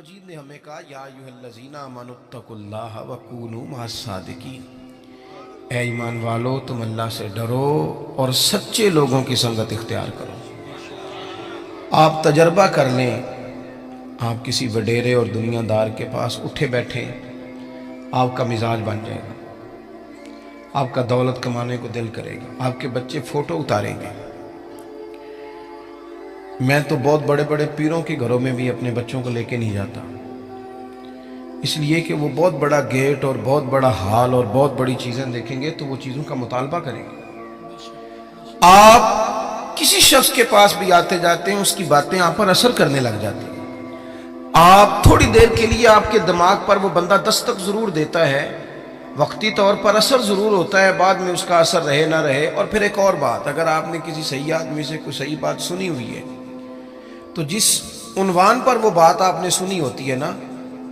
مجید نے ہمیں کہا یا ایھا الذین آمنوا اتقوا اللہ وکونوا مع الصادقین، اے ایمان والو تم اللہ سے ڈرو اور سچے لوگوں کی سنگت اختیار کرو۔ آپ تجربہ کر لیں، آپ کسی وڈیرے اور دنیا دار کے پاس اٹھے بیٹھے، آپ کا مزاج بن جائے گا، آپ کا دولت کمانے کو دل کرے گا، آپ کے بچے فوٹو اتاریں گے۔ میں تو بہت بڑے بڑے پیروں کے گھروں میں بھی اپنے بچوں کو لے کے نہیں جاتا، اس لیے کہ وہ بہت بڑا گیٹ اور بہت بڑا ہال اور بہت بڑی چیزیں دیکھیں گے تو وہ چیزوں کا مطالبہ کریں گے۔ آپ کسی شخص کے پاس بھی آتے جاتے ہیں، اس کی باتیں آپ پر اثر کرنے لگ جاتی ہیں۔ آپ تھوڑی دیر کے لیے آپ کے دماغ پر وہ بندہ دستک ضرور دیتا ہے، وقتی طور پر اثر ضرور ہوتا ہے، بعد میں اس کا اثر رہے نہ رہے۔ اور پھر ایک اور بات، اگر آپ نے کسی صحیح آدمی سے کوئی صحیح بات سنی ہوئی ہے تو جس عنوان پر وہ بات آپ نے سنی ہوتی ہے نا،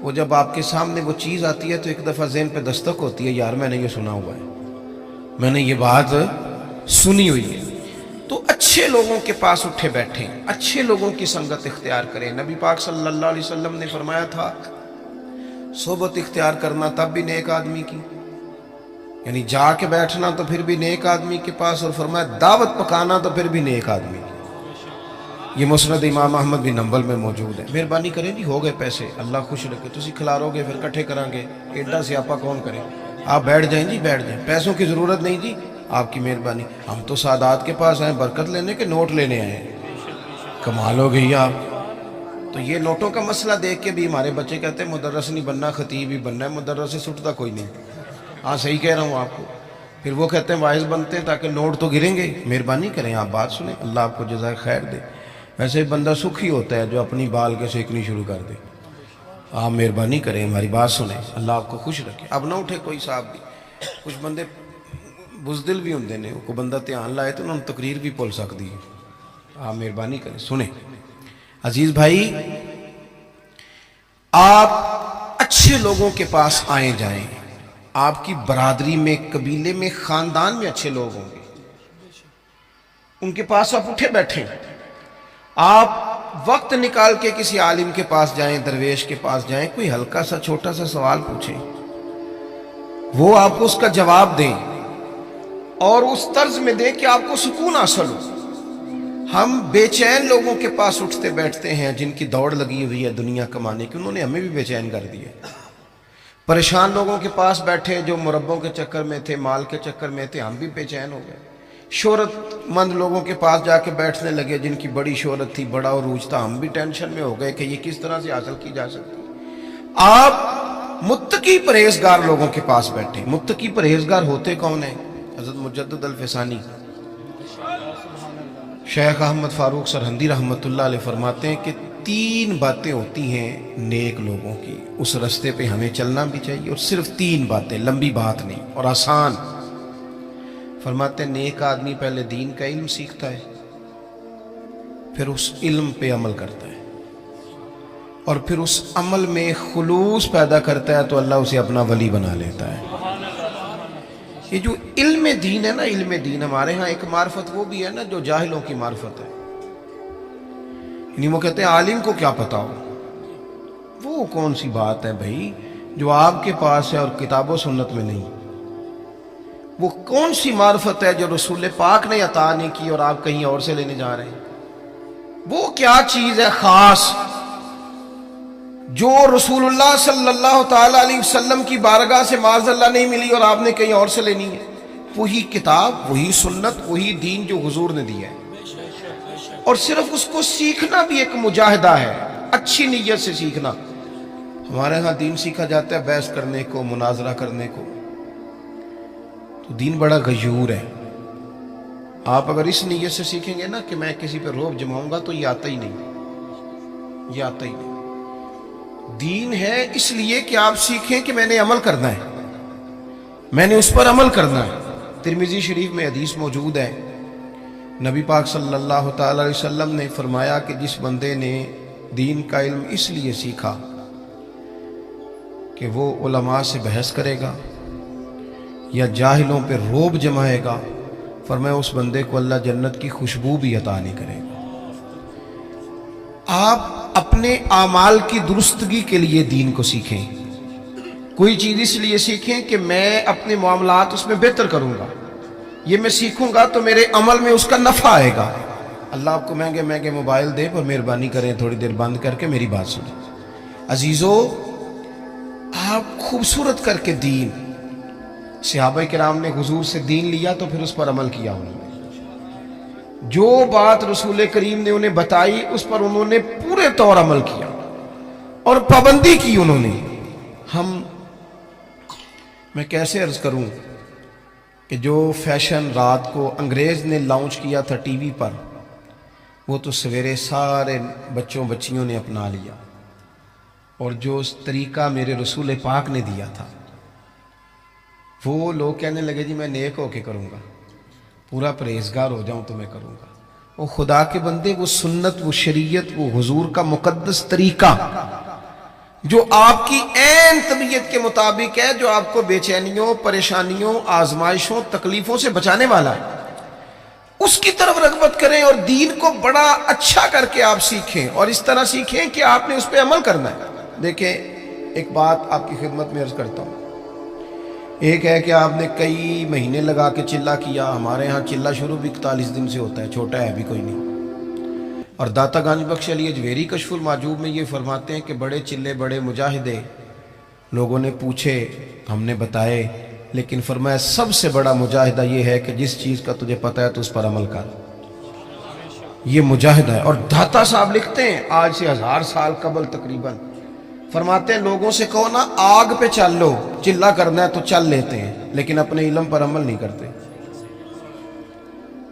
وہ جب آپ کے سامنے وہ چیز آتی ہے تو ایک دفعہ ذہن پہ دستک ہوتی ہے، یار میں نے یہ سنا ہوا ہے، میں نے یہ بات سنی ہوئی ہے۔ تو اچھے لوگوں کے پاس اٹھے بیٹھیں، اچھے لوگوں کی سنگت اختیار کریں۔ نبی پاک صلی اللہ علیہ وسلم نے فرمایا تھا صحبت اختیار کرنا تب بھی نیک آدمی کی، یعنی جا کے بیٹھنا تو پھر بھی نیک آدمی کے پاس، اور فرمایا دعوت پکانا تو پھر بھی نیک آدمی کی۔ یہ مسند امام احمد بن حنبل میں موجود ہے۔ مہربانی کریں جی، ہو گئے پیسے، اللہ خوش رکھے، تسی کھلارو گے پھر کٹھے کریں گے، ایڈا سیاپا کون کرے؟ آپ بیٹھ جائیں جی، بیٹھ جائیں، پیسوں کی ضرورت نہیں جی، آپ کی مہربانی۔ ہم تو سادات کے پاس آئے برکت لینے کے نوٹ لینے آئے ہیں، کمال ہو گئی آپ۔ تو یہ نوٹوں کا مسئلہ دیکھ کے بھی ہمارے بچے کہتے ہیں مدرس نہیں بننا، خطیب ہی بننا ہے، مدرس سے سٹتا کوئی نہیں۔ ہاں صحیح کہہ رہا ہوں آپ کو۔ پھر وہ کہتے ہیں واعظ بنتے ہیں تاکہ نوٹ تو گریں گے۔ مہربانی کریں، آپ بات سنیں، اللہ آپ کو جزائے خیر دے۔ ویسے بندہ سکھی ہوتا ہے جو اپنی بال کے سیکنی شروع کر دے۔ آپ مہربانی کریں، ہماری بات سنیں، اللہ آپ کو خوش رکھے۔ اب نہ اٹھے کوئی صاحب بھی، کچھ بندے بزدل بھی ہوندے نے، کوئی بندہ دھیان لائے تو انہوں نے تقریر بھی بھول سکتی ہے۔ آپ مہربانی کریں، سنیں۔ عزیز بھائی، آپ اچھے لوگوں کے پاس آئیں جائیں، آپ کی برادری میں، قبیلے میں، خاندان میں اچھے لوگ ہوں گے، ان کے پاس آپ اٹھے بیٹھیں۔ آپ وقت نکال کے کسی عالم کے پاس جائیں، درویش کے پاس جائیں، کوئی ہلکا سا چھوٹا سا سوال پوچھیں، وہ آپ کو اس کا جواب دیں اور اس طرز میں دیں کہ آپ کو سکون حاصل ہو۔ ہم بے چین لوگوں کے پاس اٹھتے بیٹھتے ہیں جن کی دوڑ لگی ہوئی ہے دنیا کمانے کی، انہوں نے ہمیں بھی بے چین کر دیا۔ پریشان لوگوں کے پاس بیٹھے جو مربوں کے چکر میں تھے، مال کے چکر میں تھے، ہم بھی بے چین ہو گئے۔ شہرت مند لوگوں کے پاس جا کے بیٹھنے لگے جن کی بڑی شہرت تھی، بڑا عروج تھا، ہم بھی ٹینشن میں ہو گئے کہ یہ کس طرح سے حاصل کی جا سکتی۔ آپ متقی پرہیزگار لوگوں کے پاس بیٹھیں۔ متقی پرہیزگار ہوتے کون ہیں؟ حضرت مجدد الفسانی شیخ احمد فاروق سرہندی رحمۃ اللہ علیہ فرماتے ہیں کہ 3 باتیں ہوتی ہیں نیک لوگوں کی، اس رستے پہ ہمیں چلنا بھی چاہیے، اور صرف 3 باتیں، لمبی بات نہیں اور آسان۔ فرماتے ہیں نیک آدمی پہلے دین کا علم سیکھتا ہے، پھر اس علم پہ عمل کرتا ہے، اور پھر اس عمل میں خلوص پیدا کرتا ہے تو اللہ اسے اپنا ولی بنا لیتا ہے۔ یہ جو علم دین ہے نا، علم دین، ہمارے ہاں ایک معرفت وہ بھی ہے نا جو جاہلوں کی معرفت ہے، یعنی وہ کہتے ہیں عالم کو کیا پتا ہو۔ وہ کون سی بات ہے بھائی جو آپ کے پاس ہے اور کتاب و سنت میں نہیں؟ وہ کون سی معرفت ہے جو رسول پاک نے عطا نہیں کی اور آپ کہیں اور سے لینے جا رہے ہیں؟ وہ کیا چیز ہے خاص جو رسول اللہ صلی اللہ تعالی علیہ وسلم کی بارگاہ سے معاذ اللہ نہیں ملی اور آپ نے کہیں اور سے لینی ہے؟ وہی کتاب، وہی سنت، وہی دین جو حضور نے دیا ہے، اور صرف اس کو سیکھنا بھی ایک مجاہدہ ہے، اچھی نیت سے سیکھنا۔ ہمارے ہاں دین سیکھا جاتا ہے بحث کرنے کو، مناظرہ کرنے کو، تو دین بڑا غیور ہے۔ آپ اگر اس نیت سے سیکھیں گے نا کہ میں کسی پہ روب جماؤں گا تو یہ آتا ہی نہیں، یہ آتا ہی نہیں۔ دین ہے اس لیے کہ آپ سیکھیں کہ میں نے عمل کرنا ہے، میں نے اس پر عمل کرنا ہے۔ ترمذی شریف میں حدیث موجود ہے، نبی پاک صلی اللہ تعالی علیہ وسلم نے فرمایا کہ جس بندے نے دین کا علم اس لیے سیکھا کہ وہ علماء سے بحث کرے گا یا جاہلوں پہ روب جمائے گا، فرمایا اس بندے کو اللہ جنت کی خوشبو بھی عطا نہیں کرے گا۔ آپ اپنے اعمال کی درستگی کے لیے دین کو سیکھیں. کوئی چیز اس لیے سیکھیں کہ میں اپنے معاملات اس میں بہتر کروں گا, یہ میں سیکھوں گا تو میرے عمل میں اس کا نفع آئے گا. اللہ آپ کو مہنگے مہنگے موبائل دے پر مہربانی کریں تھوڑی دیر بند کر کے میری بات سنیں. عزیزو, آپ خوبصورت کر کے دین, صحابہ کرام نے حضور سے دین لیا تو پھر اس پر عمل کیا. انہوں نے جو بات رسول کریم نے انہیں بتائی اس پر انہوں نے پورے طور عمل کیا اور پابندی کی انہوں نے. میں کیسے عرض کروں کہ جو فیشن رات کو انگریز نے لانچ کیا تھا ٹی وی پر, وہ تو سویرے سارے بچوں بچیوں نے اپنا لیا, اور جو اس طریقہ میرے رسول پاک نے دیا تھا وہ لوگ کہنے لگے جی میں نیک ہو کے کروں گا, پورا پرہیزگار ہو جاؤں تو میں کروں گا. وہ خدا کے بندے, وہ سنت, وہ شریعت, وہ حضور کا مقدس طریقہ جو آپ کی عین طبیعت کے مطابق ہے, جو آپ کو بے چینیوں, پریشانیوں, آزمائشوں, تکلیفوں سے بچانے والا ہے, اس کی طرف رغبت کریں اور دین کو بڑا اچھا کر کے آپ سیکھیں, اور اس طرح سیکھیں کہ آپ نے اس پہ عمل کرنا ہے. دیکھیں ایک بات آپ کی خدمت میں عرض کرتا ہوں. ایک ہے کہ آپ نے کئی مہینے لگا کے چلہ کیا. ہمارے ہاں چلہ شروع بھی 41 دن سے ہوتا ہے, چھوٹا ہے بھی کوئی نہیں. اور داتا گنج بخش علی اجویری کشف المعجوب میں یہ فرماتے ہیں کہ بڑے چلے بڑے مجاہدے لوگوں نے پوچھے, ہم نے بتائے, لیکن فرمایا سب سے بڑا مجاہدہ یہ ہے کہ جس چیز کا تجھے پتہ ہے تو اس پر عمل کر. یہ مجاہدہ ہے. اور داتا صاحب لکھتے ہیں آج سے 1000 سال قبل تقریباً, فرماتے ہیں لوگوں سے کہو نا آگ پہ چل لو, چلہ کرنا ہے تو چل لیتے ہیں, لیکن اپنے علم پر عمل نہیں کرتے.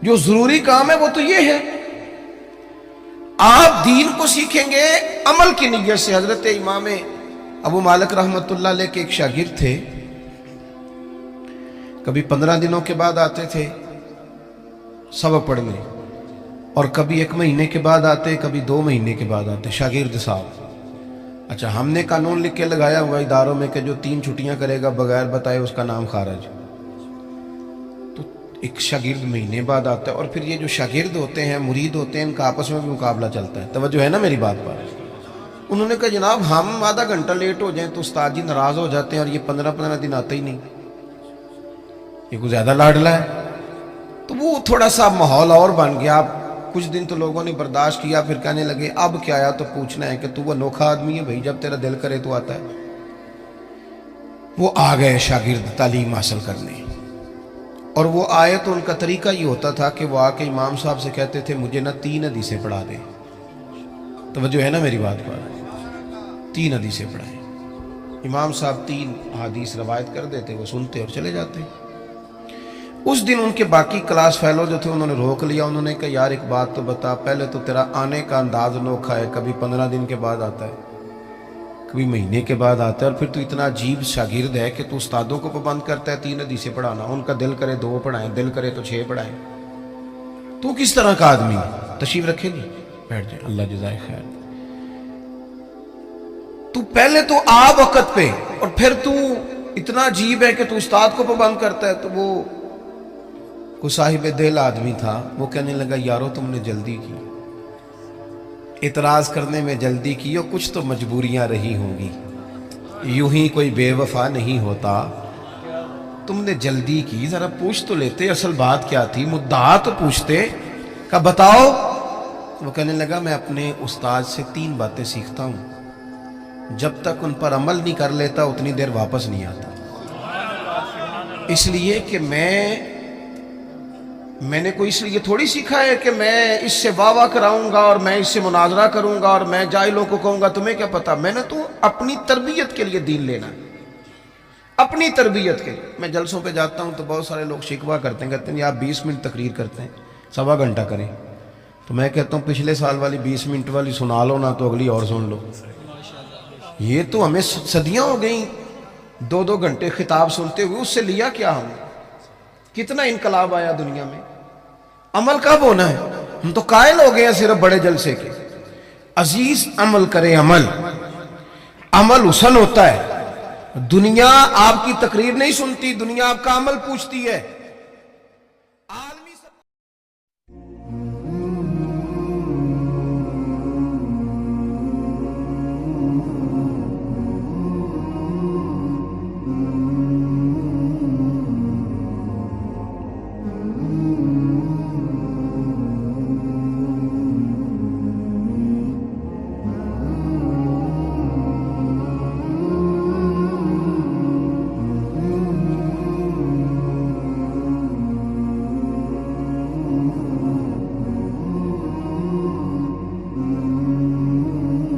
جو ضروری کام ہے وہ تو یہ ہے, آپ دین کو سیکھیں گے عمل کی نیت سے. حضرت امام ابو مالک رحمت اللہ علیہ کے ایک شاگرد تھے, کبھی 15 دنوں کے بعد آتے تھے سبق پڑھنے, اور کبھی 1 مہینے کے بعد آتے, کبھی 2 مہینے کے بعد آتے. شاگرد صاحب, اچھا ہم نے قانون لکھ کے لگایا ہوا اداروں میں کہ جو 3 چھٹیاں کرے گا بغیر بتائے اس کا نام خارج. تو ایک شاگرد مہینے بعد آتا ہے, اور پھر یہ جو شاگرد ہوتے ہیں, مرید ہوتے ہیں, ان کا آپس میں بھی مقابلہ چلتا ہے. توجہ ہے نا میری بات پر؟ انہوں نے کہا جناب ہم آدھا گھنٹہ لیٹ ہو جائیں تو استاد جی ناراض ہو جاتے ہیں, اور یہ 15 دن آتے ہی نہیں, یہ کوئی زیادہ لاڈلا ہے. تو وہ تھوڑا سا ماحول اور بن گیا. کچھ دن تو لوگوں نے برداشت کیا, پھر کہنے لگے اب کیا آیا تو پوچھنا ہے کہ تو وہ انوکھا آدمی ہے بھائی, جب تیرا دل کرے تو آتا ہے. وہ آ گئے شاگرد تعلیم حاصل کرنے, اور وہ آئے تو ان کا طریقہ یہ ہوتا تھا کہ وہ آ کے امام صاحب سے کہتے تھے مجھے نا 3 حدیثیں پڑھا دیں. توجہ ہے نا میری بات پر؟ 3 حدیثیں پڑھائیں. امام صاحب 3 حدیث روایت کر دیتے, وہ سنتے اور چلے جاتے. اس دن ان کے باقی کلاس فیلو جو تھے انہوں نے روک لیا. انہوں نے کہا یار ایک بات تو بتا, پہلے تو تیرا آنے کا انداز انوکھا ہے, کبھی 15 دن کے بعد آتا ہے, کبھی مہینے کے بعد آتا ہے, اور پھر تو اتنا عجیب شاگرد ہے کہ تو استادوں کو پابند کرتا ہے 3 حدیثیں پڑھانا. ان کا دل کرے 2 پڑھائیں, دل کرے تو 6 پڑھائیں. تو کس طرح کا آدمی ہے؟ تشریف رکھے جی, بیٹھ جائیں, اللہ جزائے خیر. تو پہلے تو آ وقت پہ, اور پھر تو اتنا عجیب ہے کہ تو استاد کو پابند کرتا ہے. تو وہ کوئی صاحب دل آدمی تھا, وہ کہنے لگا یارو تم نے جلدی کی, اعتراض کرنے میں جلدی کی, اور کچھ تو مجبوریاں رہی ہوں گی, یوں ہی کوئی بے وفا نہیں ہوتا, تم نے جلدی کی, ذرا پوچھ تو لیتے اصل بات کیا تھی, مدعا تو پوچھتے. کہا بتاؤ. وہ کہنے لگا میں اپنے استاد سے 3 باتیں سیکھتا ہوں, جب تک ان پر عمل نہیں کر لیتا اتنی دیر واپس نہیں آتا. اس لیے کہ میں نے کوئی اس لیے تھوڑی سیکھا ہے کہ میں اس سے واہ واہ کراؤں گا اور میں اس سے مناظرہ کروں گا اور میں جاہلوں کو کہوں گا تمہیں کیا پتا. میں نے تو اپنی تربیت کے لیے دین لینا, اپنی تربیت کے لیے. میں جلسوں پہ جاتا ہوں تو بہت سارے لوگ شکوہ کرتے ہیں, کہتے ہیں آپ 20 منٹ تقریر کرتے ہیں, 1.25 گھنٹہ کریں. تو میں کہتا ہوں پچھلے سال والی 20 منٹ والی سنا لو نا, تو اگلی اور سن لو. یہ تو ہمیں صدیاں ہو گئیں 2-2 گھنٹے خطاب سنتے ہوئے, اس سے لیا کیا ہم؟ کتنا انقلاب آیا دنیا میں. عمل کب ہونا ہے؟ ہم تو قائل ہو گئے ہیں صرف بڑے جلسے کے. عزیز عمل کرے, عمل حسن ہوتا ہے. دنیا آپ کی تقریر نہیں سنتی, دنیا آپ کا عمل پوچھتی ہے.